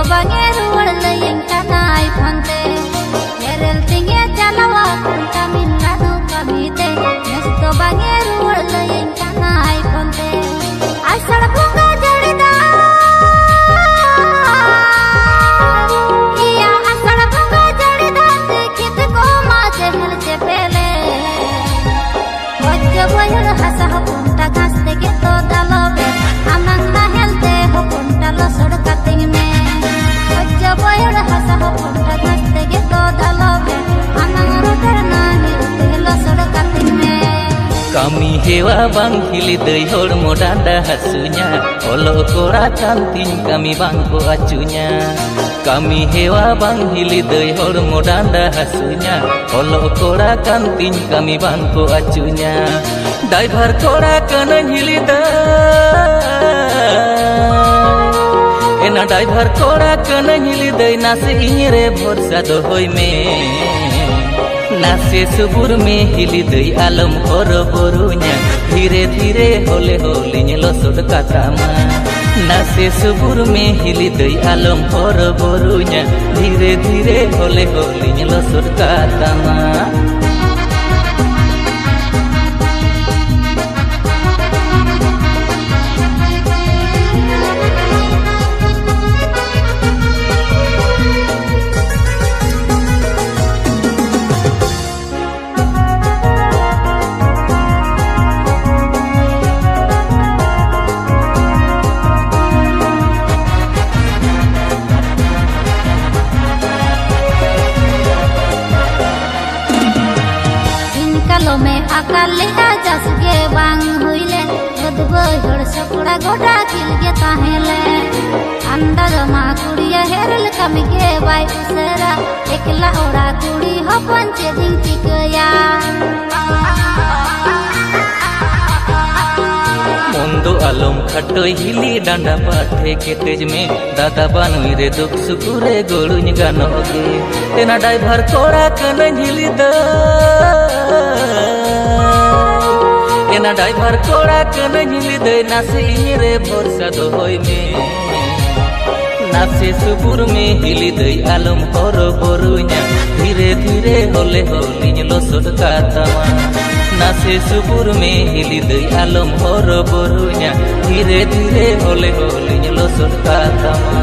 bange ruwar layin kanai phante herel tinge chalawa kunta minadu kamite nesto bange ruwar layin kanai phante asal bunga jarida iya asal bunga jarida dekhit ko ma jehel chepele wajja boyal hasa kunta ghas tege to dalobe amang na helte kunta lo sodkating me wajja boyal hasa kunta ghas tege to dalobe amang rotar na helte lo sodkating me kami hewa bang hili dei hor modanda hasunya olo kora kantin kami bangko acunya kami hewa bang hili dei hor modanda hasunya olo kora kantin kami bangko acunya driver kora kana hili dei ena driver kora kana hili dei nase inyre bhorsa dohoi me नासे सुबुर में हिली दई आलम हर बरुnya धीरे धीरे होले होली लसोद कातामा नासे सुबुर में हिली दई आलम हर बरुnya धीरे धीरे होले होली लसोद कातामा में अकाल जस गे बांग हुईले बदबहर सपड़ा गोटा किल गे ताहेले अंदर मा कुड़िया हेरल कम गे बाई उसरा एकला ओड़ा कुड़ी हो पंचे दिन चिकया मुंदो आलम खटो हिली डांडा पाथे के तेज में दादा बानुई रे दुख सुकुरे गोड़ुन गानोगे तेना ड्राइवर कोड़ा कन हिली द एना ड्राइवर कोड़ा कन हिली दे नासे इरे भरोसा दोहई में नासे सुबुर में हिली दे आलम हर बरुnya धीरे धीरे होले होली लसोद कातामा नासे सुबुर में हिली दे आलम हर बरुnya धीरे धीरे होले होली लसोद कातामा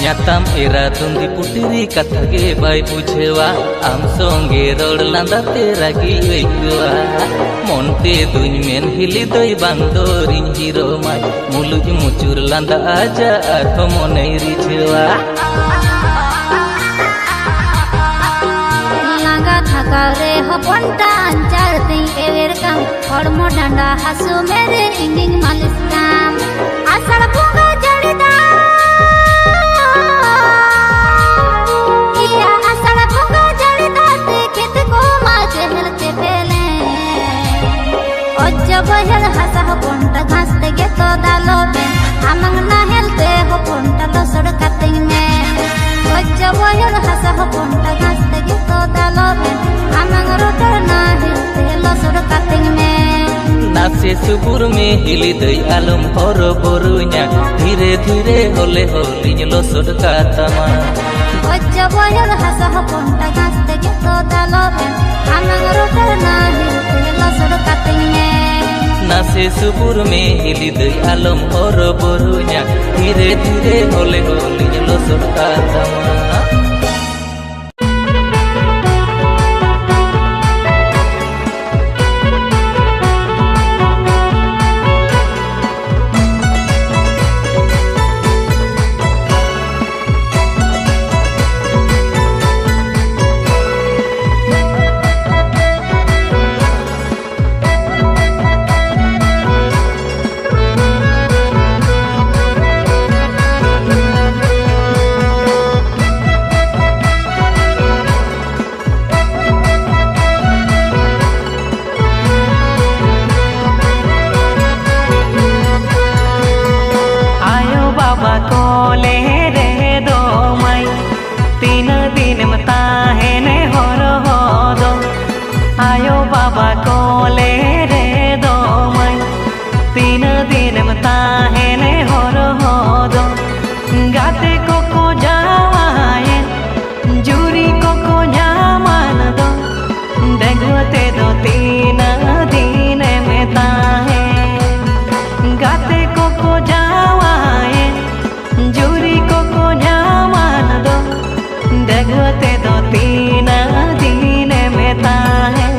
न्याताम एरा तुंदी पुटिरी कथा गे बाई बुझेवा आम संगे रोड लांदा तेरा गी ओइकवा मोनते दुई मेन हिली दई बांदोरिन हिरो माई मुलुज मुचुर लांदा आजा आरो मने रिझेवा लांगा थाका रे हपनटा अंचार तिं एवेर काम हड़मो डांडा हासु मेरे इंगिंग मालिस काम आषाढ़ bunga जड़ीदा boyal hasa hoponta ghas tege to dalobe amang na helte hoponta lo sodkating me wajja boyal hasa hoponta ghas tege to dalobe amang rotar na helte lo sodkating me नासे सुबुर में हिली दई आलम हर बरुnya धीरे धीरे होले Holi लसोद कातामा wajja boyal hasa hoponta ghas tege to dalobe amang rotar na helte lo sodkating me नासे सुबुर में हिली दई आलम हर बरुnya धीरे धीरे होले होली लसोद कातामा गाते को जावाए जुरी को न्यामान दो देखते दो तीन दिन में ताहे गाते को जावाए जुरी को न्यामान दो देखते दो तीन दिन में ताहे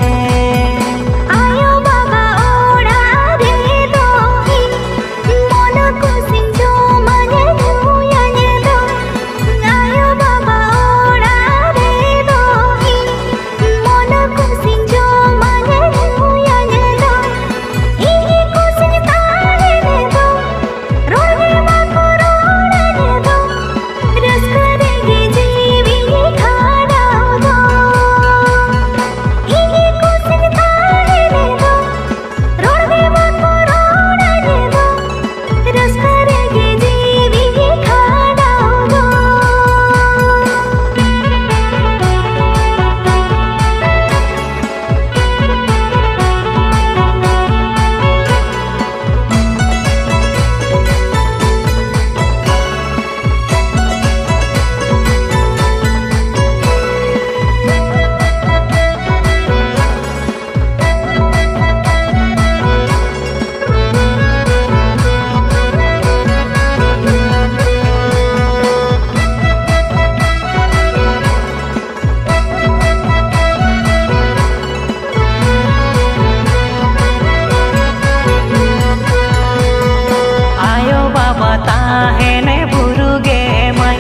ताहेने बुरुगे मैं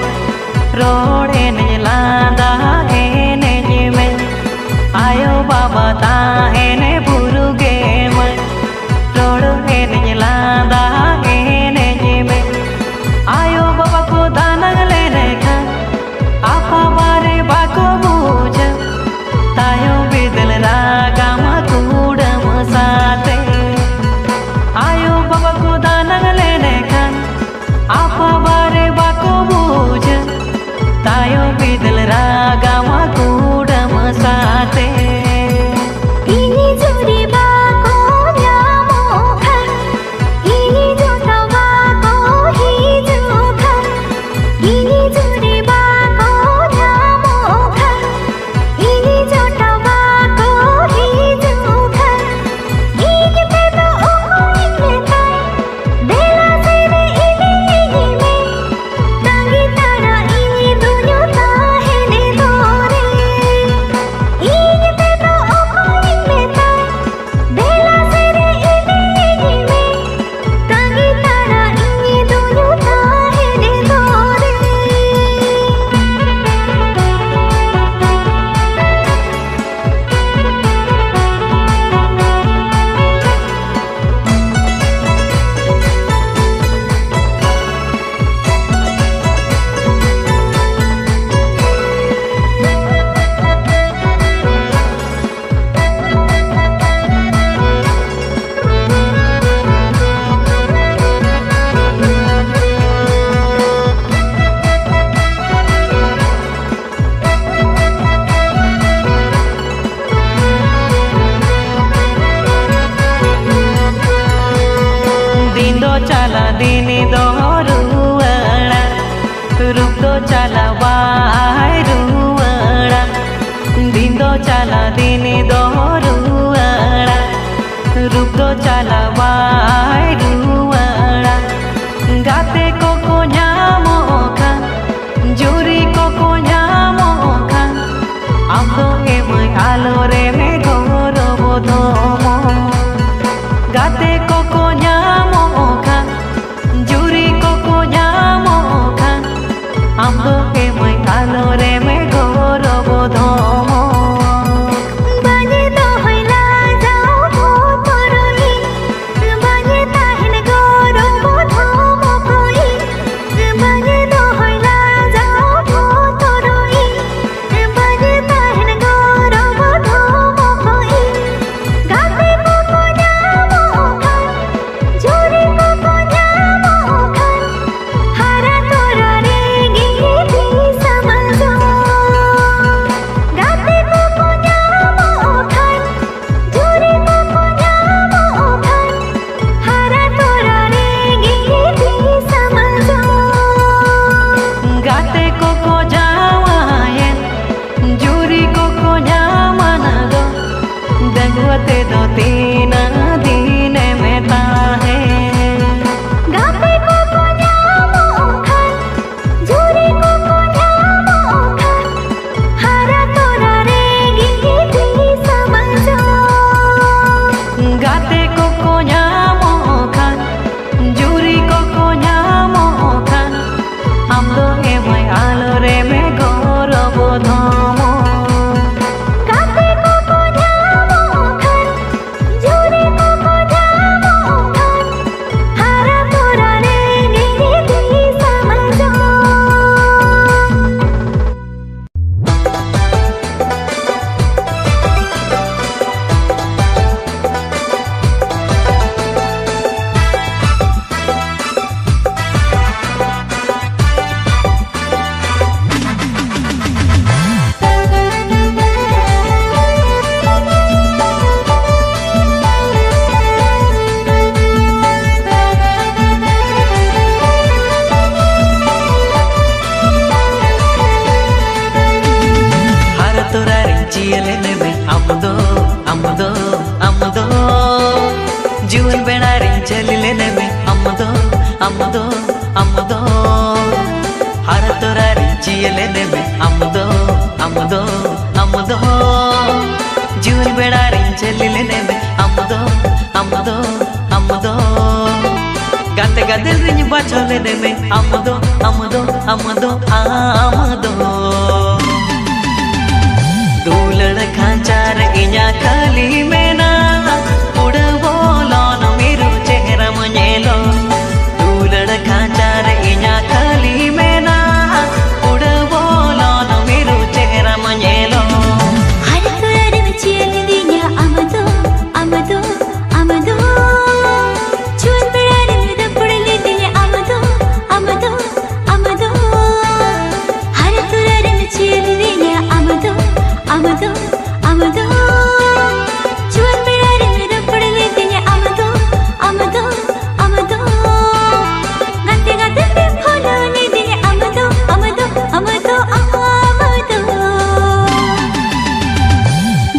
रोड़े लादा हेने में आयो बाबा ताहेने बुरुगे मैं रोड़े लादा हेने में आयो बाबा को दानग लेने का आपा बारे बाको बूझ तायो बिदल रागा मकूडम साथे आयो बाबा को दानग लेने का आपा बारे बाको बूझ तायो बिदल रागा मकूडम साथे ini juri bako nyamo khan ini jota bako hiju khan ini juri bako nyamo khan ini jota bako hiju khan ini te to oi me tai bela sere ini me tangi tara ini dunyo ta hene dore ini te to oi me tai bela sere ini me tangi tara ini dunyo ta hene dore दिन दो चला दिन दो रुआड़ा रूप दो चला वाय रुआड़ा दिन दो चला दिन दो रुआड़ा रूप दो चला वाय रुआड़ा गाते को न्यामो खा जुरी को न्यामो खा अब तो एमय आलो रे में गौरव धोमो गाते को न्यामो खा जुरी को न्यामो खा हम तो एमय आलो रे में गौरव धोमो बाजे तो हइला जाओ भो परही बाजे ताहिन गो amdo har torari chiyele debe amdo jun bedari chelile debe amdo gate gadel rin bachole debe amdo दूलड़ खांचार इन्या खाली मेना उड़ बोलो न मेरू चेहरा मनेलो दूलड़ खांचार इन्या खाली मेना उड़ बोलो न मेरू चेहरा मनेलो हर तुरारे विचियल दिया amado चुन बेड़ारे में दपड़ले दिया amado हर तुरारे विचियल दिया amado चुन बेड़ारे में दपड़ले दिया amado गाते गाते पे फूलों ने दिया amado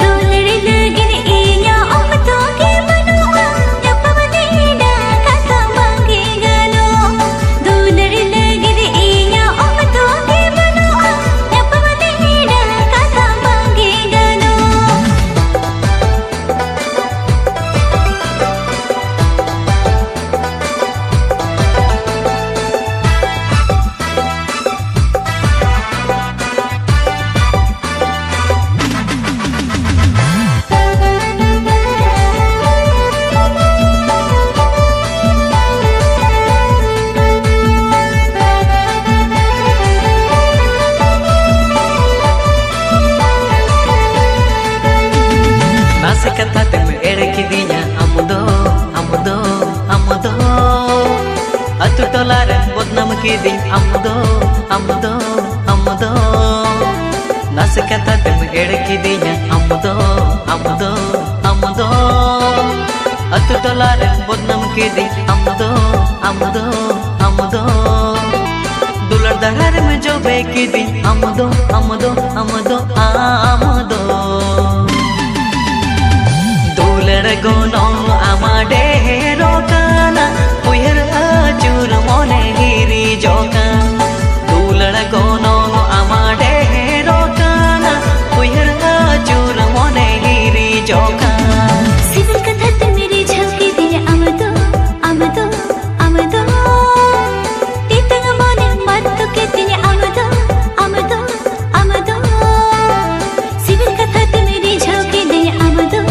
दूलड़े लगे ने इन्या amado के मनुआ यपवनेडा कथा मांगे गलो दूलड़े लगे ने इन्या amado के मनुआ यपवनेडा कथा मांगे गलो नासे कथा तुम एड़े की दिया amdo अतु टोलारे बदनाम की दी amdo नासे कथा तुम एड़े की दिया amdo अतु टोलारे बदनाम की दी amdo दुलड़ दहार में जो बेकी दी amdo दूलड़ गोनो आमाडे रोकाना उयर आचुर मोने हिरी जोका दूलड़ गोनो आमाडे रोकाना उयर आचुर मोने हिरी जोका सिविल कथा ते मेरी झलकी दिया amado तीतंग मोने मत के दिया amado सिविल कथा ते मेरी झलकी दिया amado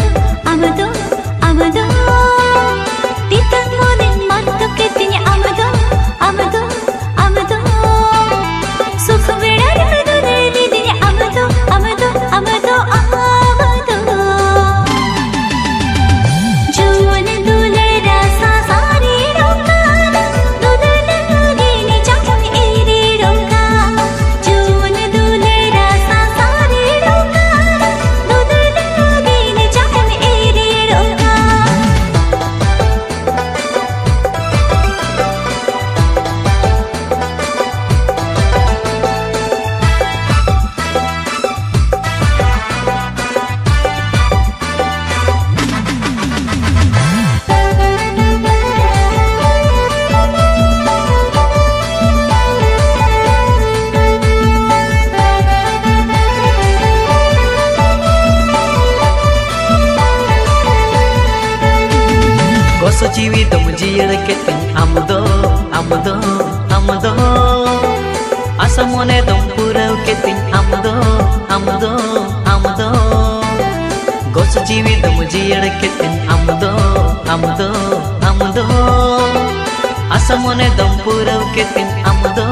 तीतंग मोने मत के दिया amado सुख बेड़ा रे दूलड़े दिया amado जुवन दूलड़ा सा सारी रोका दूलड़ लगे ने चाचा में एरी रोका जुवन दूलड़ा सा सारी रोका दूलड़ लगे ने चाचा में एरी रोका गोसो जीवी तुम जियड़ के तुम amdo आसा मोने तुम पूरा के तुम amdo गोसो जीवी तुम जियड़ के तुम amdo आसा मोने तुम पूरा के तुम amdo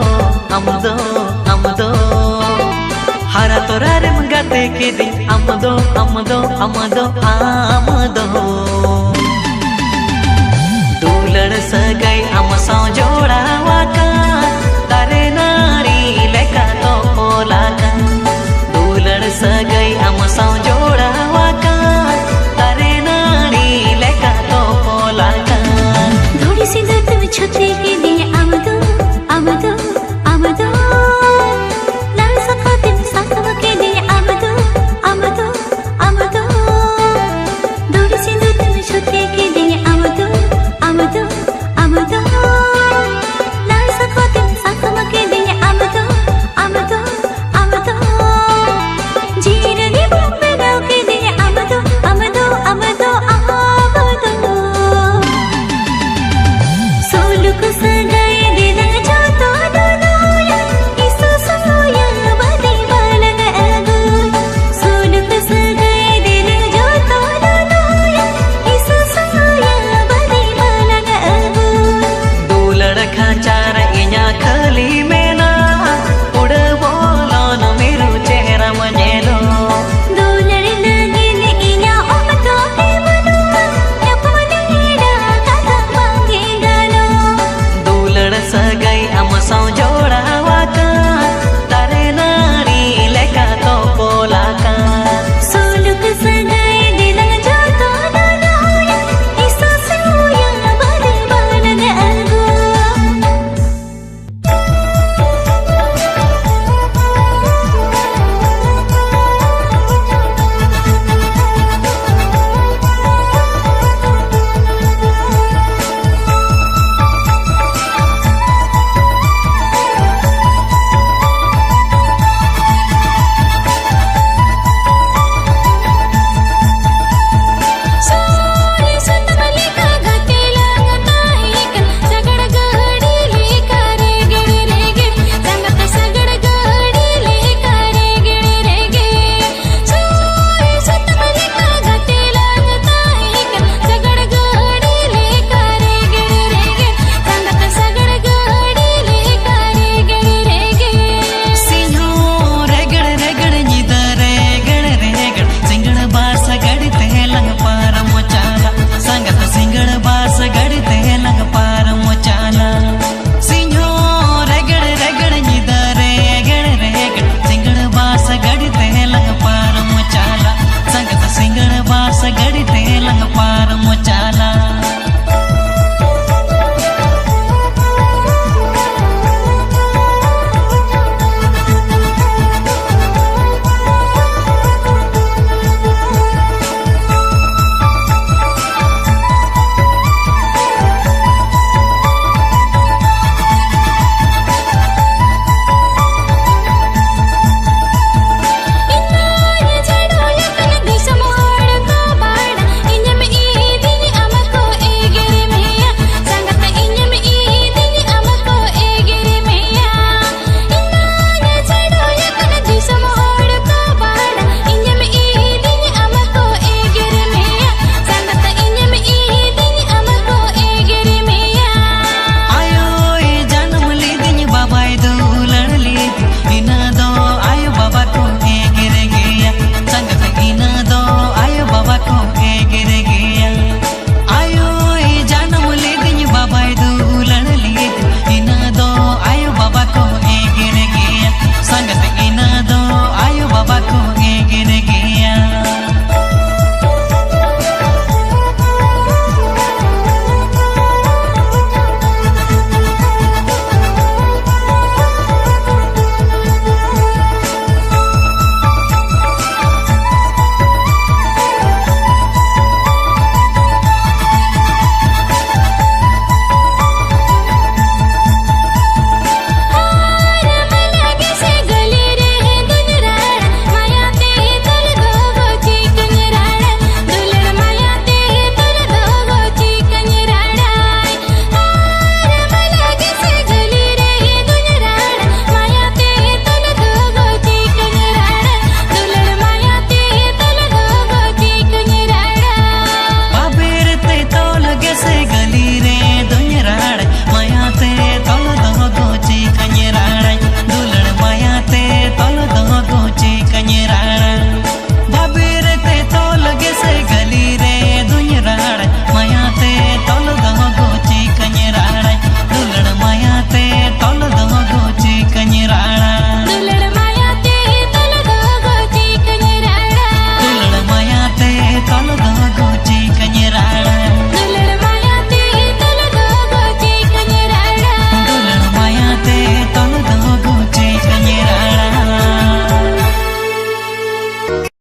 हरा तोरारे मंगाते के दिन amdo दूलड़ सगाई हम सौ जोड़ा वाका